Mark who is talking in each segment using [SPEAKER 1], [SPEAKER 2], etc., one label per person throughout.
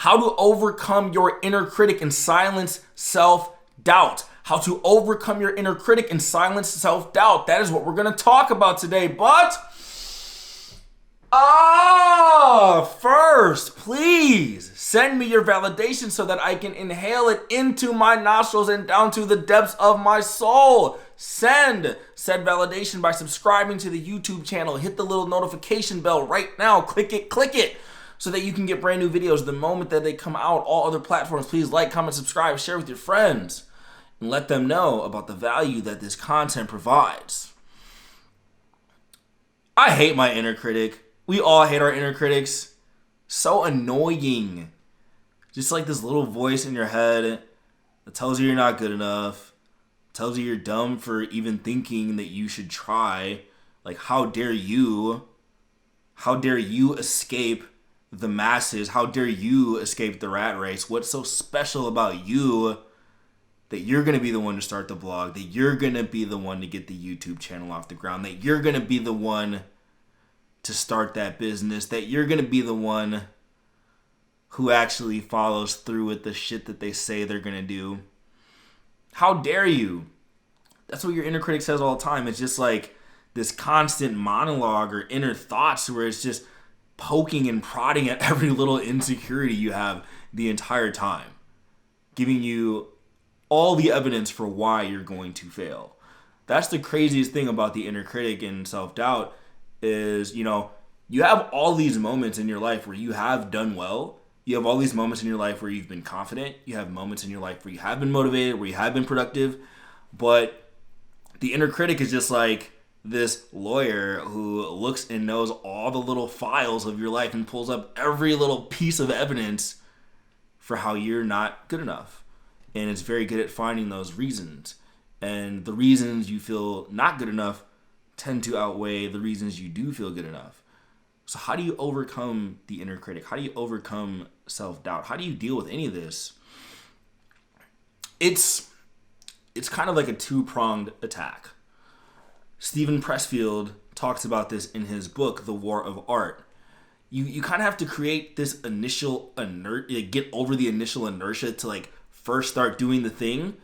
[SPEAKER 1] How to overcome your inner critic and silence self-doubt. How to overcome your inner critic and silence self-doubt. That is what we're going to talk about today. But, first, please send me your validation so that I can inhale it into my nostrils and down to the depths of my soul. Send said validation by subscribing to the YouTube channel. Hit the little notification bell right now. Click it, so that you can get brand new videos the moment that they come out. All other platforms, please like, comment, subscribe, share with your friends, and let them know about the value that this content provides. I hate my inner critic. We all hate our inner critics. So annoying. Just like this little voice in your head that tells you you're not good enough, tells you you're dumb for even thinking that you should try. Like, how dare you? How dare you escape the masses? How dare you escape the rat race? What's so special about you that you're going to be the one to start the blog, that you're going to be the one to get the YouTube channel off the ground, that you're going to be the one to start that business, that you're going to be the one who actually follows through with the shit that they say they're going to do? How dare you? That's what your inner critic says all the time. It's just like this constant monologue or inner thoughts where it's just poking and prodding at every little insecurity you have the entire time, giving you all the evidence for why you're going to fail. That's the craziest thing about the inner critic and self-doubt is, you have all these moments in your life where you have done well. You have all these moments in your life where you've been confident. You have moments in your life where you have been motivated, where you have been productive. But the inner critic is just like this lawyer who looks and knows all the little files of your life and pulls up every little piece of evidence for how you're not good enough. And it's very good at finding those reasons. And the reasons you feel not good enough tend to outweigh the reasons you do feel good enough. So how do you overcome the inner critic? How do you overcome self-doubt? How do you deal with any of this? It's kind of like a two-pronged attack. Steven Pressfield talks about this in his book, The War of Art. You kind of have to create this initial get over the initial inertia to first start doing the thing.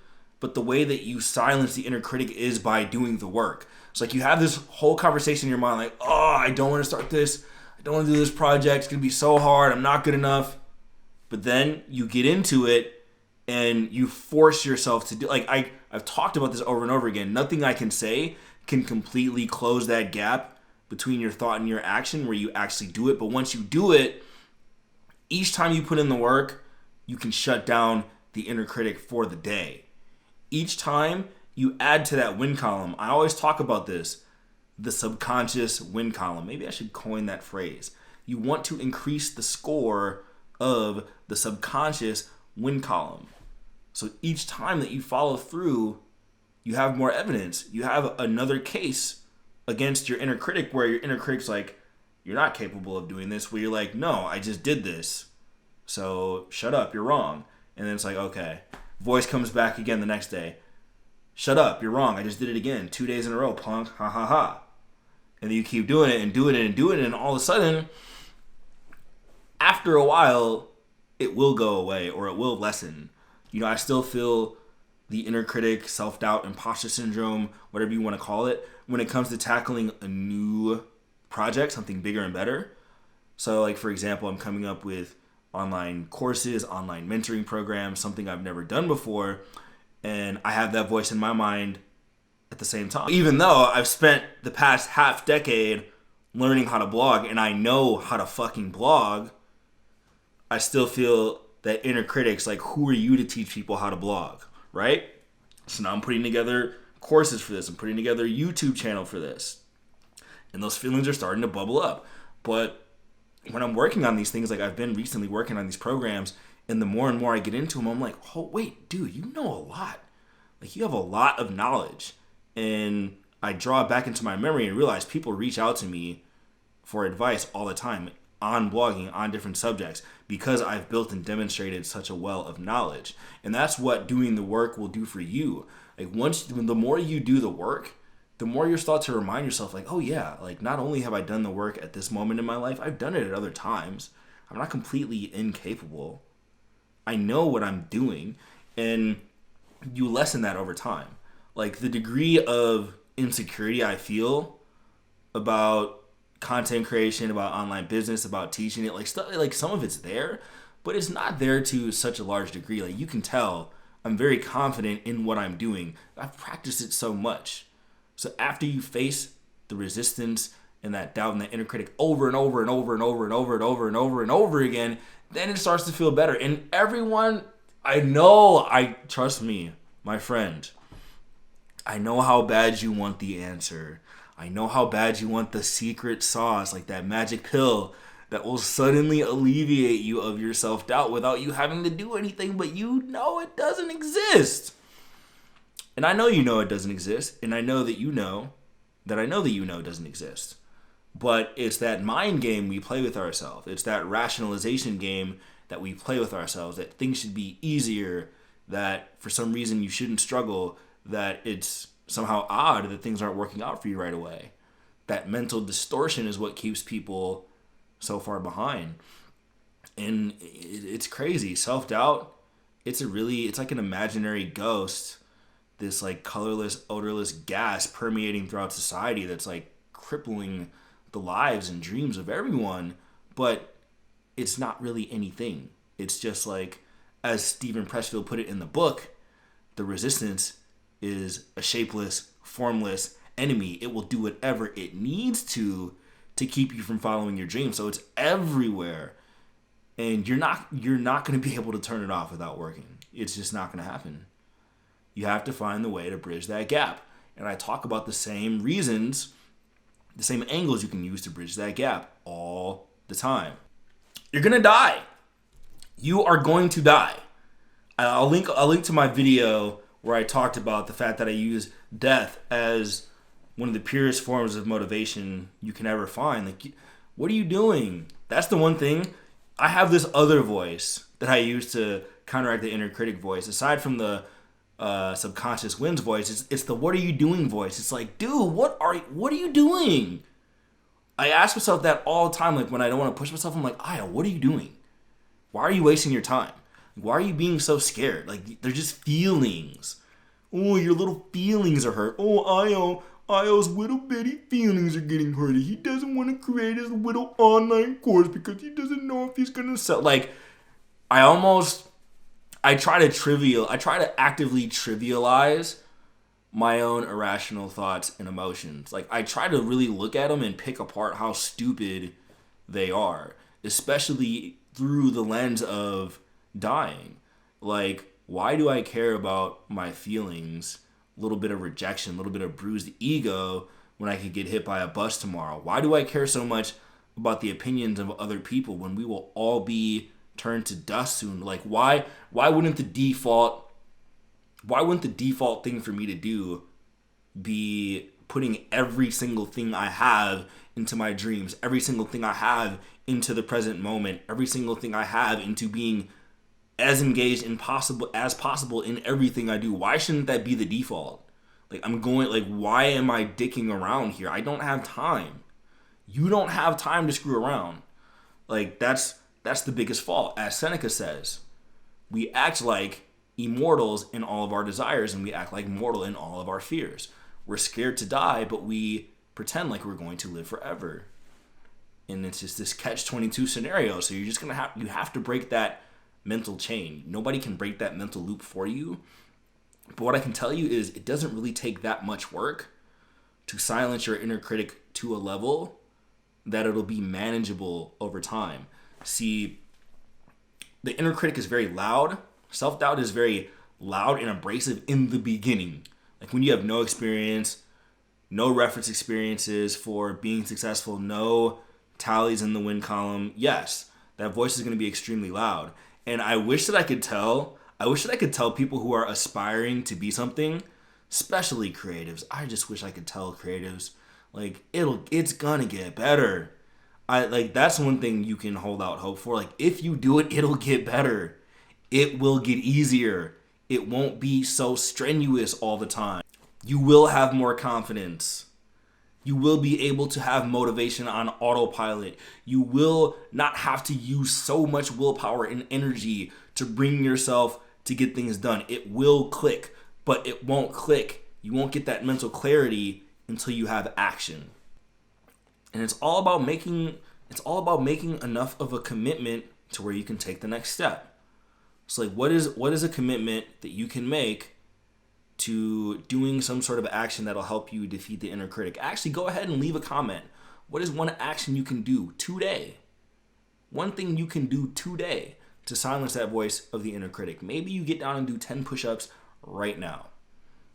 [SPEAKER 1] But the way that you silence the inner critic is by doing the work. It's like you have this whole conversation in your mind like, I don't want to start this. I don't want to do this project. It's going to be so hard. I'm not good enough. But then you get into it and you force yourself to do, I've talked about this over and over again. Nothing I can say can completely close that gap between your thought and your action where you actually do it. But once you do it, each time you put in the work, you can shut down the inner critic for the day. Each time you add to that win column. I always talk about this, the subconscious win column. Maybe I should coin that phrase. You want to increase the score of the subconscious win column. So each time that you follow through, you have more evidence. You have another case against your inner critic where your inner critic's like, you're not capable of doing this. Where you're like, no, I just did this. So shut up, you're wrong. And then it's like, okay. Voice comes back again the next day. Shut up, you're wrong. I just did it again. 2 days in a row, punk. Ha ha ha. And then you keep doing it and doing it and doing it. And all of a sudden, after a while, it will go away or it will lessen. I still feel the inner critic, self-doubt, imposter syndrome, whatever you want to call it, when it comes to tackling a new project, something bigger and better. So for example, I'm coming up with online courses, online mentoring programs, something I've never done before. And I have that voice in my mind at the same time. Even though I've spent the past half decade learning how to blog and I know how to fucking blog, I still feel that inner critic's like, who are you to teach people how to blog, right? So now I'm putting together courses for this. I'm putting together a YouTube channel for this. And those feelings are starting to bubble up. But when I'm working on these things, I've been recently working on these programs, and the more and more I get into them, I'm like, oh, wait, dude, you know a lot. You have a lot of knowledge. And I draw it back into my memory and realize people reach out to me for advice all the time on blogging, on different subjects, because I've built and demonstrated such a well of knowledge. And that's what doing the work will do for you. The more you do the work, the more you start to remind yourself, oh yeah, not only have I done the work at this moment in my life, I've done it at other times. I'm not completely incapable. I know what I'm doing. And you lessen that over time. Like the degree of insecurity I feel about content creation, about online business, about teaching it, like stuff, like some of it's there, but it's not there to such a large degree. Like you can tell I'm very confident in what I'm doing. I've practiced it so much. So after you face the resistance and that doubt and that inner critic over and over and over and over and over and over and over and over again, then it starts to feel better. And everyone, trust me, my friend, I know how bad you want the answer. I know how bad you want the secret sauce, like that magic pill that will suddenly alleviate you of your self-doubt without you having to do anything, but you know it doesn't exist. And I know you know it doesn't exist, and I know that you know that I know that you know it doesn't exist. But it's that mind game we play with ourselves. It's that rationalization game that we play with ourselves, that things should be easier, that for some reason you shouldn't struggle, that it's somehow odd that things aren't working out for you right away. That mental distortion is what keeps people so far behind. And it's crazy. Self-doubt, it's like an imaginary ghost, this like colorless, odorless gas permeating throughout society that's like crippling the lives and dreams of everyone, but it's not really anything. It's just like, as Stephen Pressfield put it in the book, the resistance is a shapeless, formless enemy. It will do whatever it needs to keep you from following your dream. So it's everywhere, and you're not going to be able to turn it off without working. It's just not going to happen. You have to find the way to bridge that gap. And I talk about the same reasons, the same angles you can use to bridge that gap all the time. You're going to die. You are going to die. I'll link to my video where I talked about the fact that I use death as one of the purest forms of motivation you can ever find. Like, what are you doing? That's the one thing. I have this other voice that I use to counteract the inner critic voice. Aside from the subconscious wins voice, it's the what are you doing voice. It's like, dude, what are you doing? I ask myself that all the time. Like when I don't want to push myself, I'm like, Aya, what are you doing? Why are you wasting your time? Why are you being so scared? Like, they're just feelings. Oh, your little feelings are hurt. Oh, Ayo's little bitty feelings are getting hurt. He doesn't want to create his little online course because he doesn't know if he's going to sell. Like, I try to actively trivialize my own irrational thoughts and emotions. Like, I try to really look at them and pick apart how stupid they are, especially through the lens of dying. Like, why do I care about my feelings, a little bit of rejection, a little bit of bruised ego, when I could get hit by a bus tomorrow? Why do I care so much about the opinions of other people when we will all be turned to dust soon? Like, why wouldn't the default thing for me to do be putting every single thing I have into my dreams, every single thing I have into the present moment, every single thing I have into being as engaged as possible in everything I do? Why shouldn't that be the default? Why am I dicking around here? I don't have time. You don't have time to screw around. Like, that's the biggest fault. As Seneca says, we act like immortals in all of our desires, and we act like mortal in all of our fears. We're scared to die, but we pretend like we're going to live forever. And it's just this catch-22 scenario. So you have to break that mental chain. Nobody can break that mental loop for you. But what I can tell you is it doesn't really take that much work to silence your inner critic to a level that it'll be manageable over time. See, the inner critic is very loud. Self-doubt is very loud and abrasive in the beginning. Like when you have no experience, no reference experiences for being successful, no tallies in the win column, yes, that voice is going to be extremely loud. And I wish that I could tell people who are aspiring to be something, especially creatives. I just wish I could tell creatives, like, it's gonna get better. That's one thing you can hold out hope for. Like, if you do it, it'll get better. It will get easier. It won't be so strenuous all the time. You will have more confidence. You will be able to have motivation on autopilot. You will not have to use so much willpower and energy to bring yourself to get things done. It will click, but it won't click. You won't get that mental clarity until you have action. And it's all about making enough of a commitment to where you can take the next step. So like what is a commitment that you can make to doing some sort of action that'll help you defeat the inner critic? Actually, go ahead and leave a comment. What is one action you can do today? One thing you can do today to silence that voice of the inner critic. Maybe you get down and do 10 push-ups right now.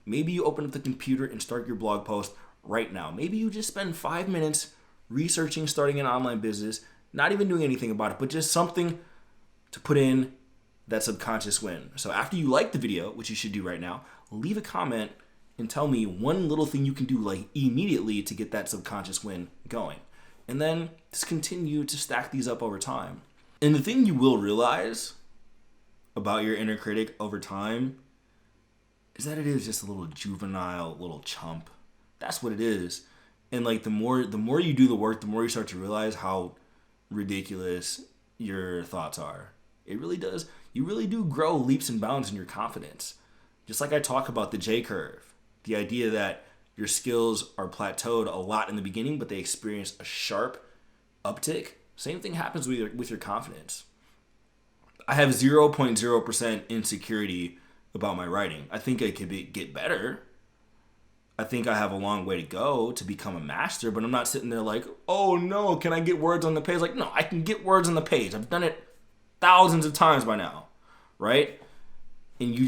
[SPEAKER 1] Maybe you open up the computer and start your blog post right now. Maybe you just spend 5 minutes researching starting an online business, not even doing anything about it, but just something to put in that subconscious win. So after you like the video, which you should do right now, leave a comment and tell me one little thing you can do like immediately to get that subconscious win going. And then just continue to stack these up over time. And the thing you will realize about your inner critic over time is that it is just a little juvenile, little chump. That's what it is. And like the more you do the work, the more you start to realize how ridiculous your thoughts are. It really does. You really do grow leaps and bounds in your confidence. Just like I talk about the J curve, the idea that your skills are plateaued a lot in the beginning, but they experience a sharp uptick. Same thing happens with your confidence. I have 0.0% insecurity about my writing. I think I could get better. I think I have a long way to go to become a master, but I'm not sitting there like, oh no, can I get words on the page? Like, no, I can get words on the page. I've done it thousands of times by now, right? And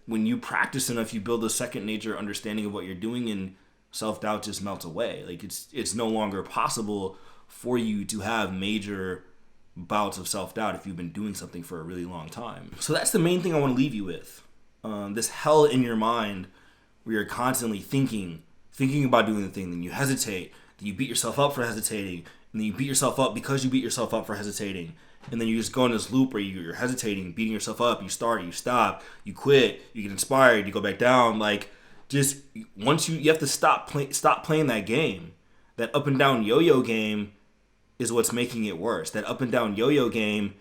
[SPEAKER 1] when you practice enough, you build a second nature understanding of what you're doing, and self-doubt just melts away. Like it's no longer possible for you to have major bouts of self-doubt if you've been doing something for a really long time. So that's the main thing I want to leave you with. This hell in your mind where you're constantly thinking about doing the thing, then you hesitate, then you beat yourself up for hesitating, and then you beat yourself up because you beat yourself up for hesitating. And then you just go in this loop where you're hesitating, beating yourself up, you start, you stop, you quit, you get inspired, you go back down. Like, just once you have to stop playing that game. That up and down yo-yo game is what's making it worse. That up and down yo-yo game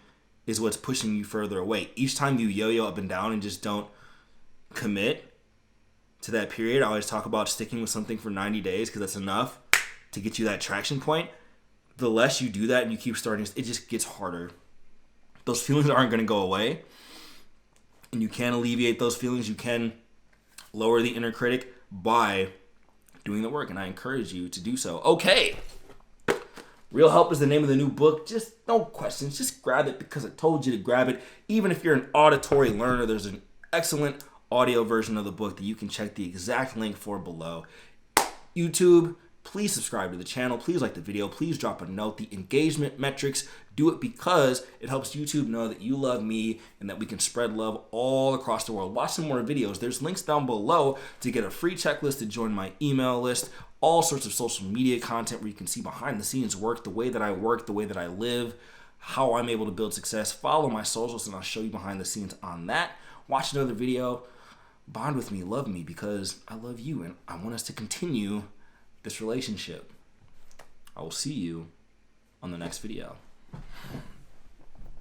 [SPEAKER 1] is what's pushing you further away. Each time you yo-yo up and down and just don't commit to that period, I always talk about sticking with something for 90 days because that's enough to get you that traction point. The less you do that and you keep starting, it just gets harder. Those feelings aren't going to go away. And you can alleviate those feelings. You can lower the inner critic by doing the work. And I encourage you to do so. Okay. Real Help is the name of the new book. Just no questions. Just grab it because I told you to grab it. Even if you're an auditory learner, there's an excellent audio version of the book that you can check the exact link for below. YouTube, please subscribe to the channel. Please like the video. Please drop a note. The engagement metrics, do it because it helps YouTube know that you love me and that we can spread love all across the world. Watch some more videos. There's links down below to get a free checklist to join my email list. All sorts of social media content where you can see behind the scenes work, the way that I work, the way that I live, how I'm able to build success. Follow my socials and I'll show you behind the scenes on that. Watch another video. Bond with me, love me because I love you and I want us to continue this relationship. I will see you on the next video.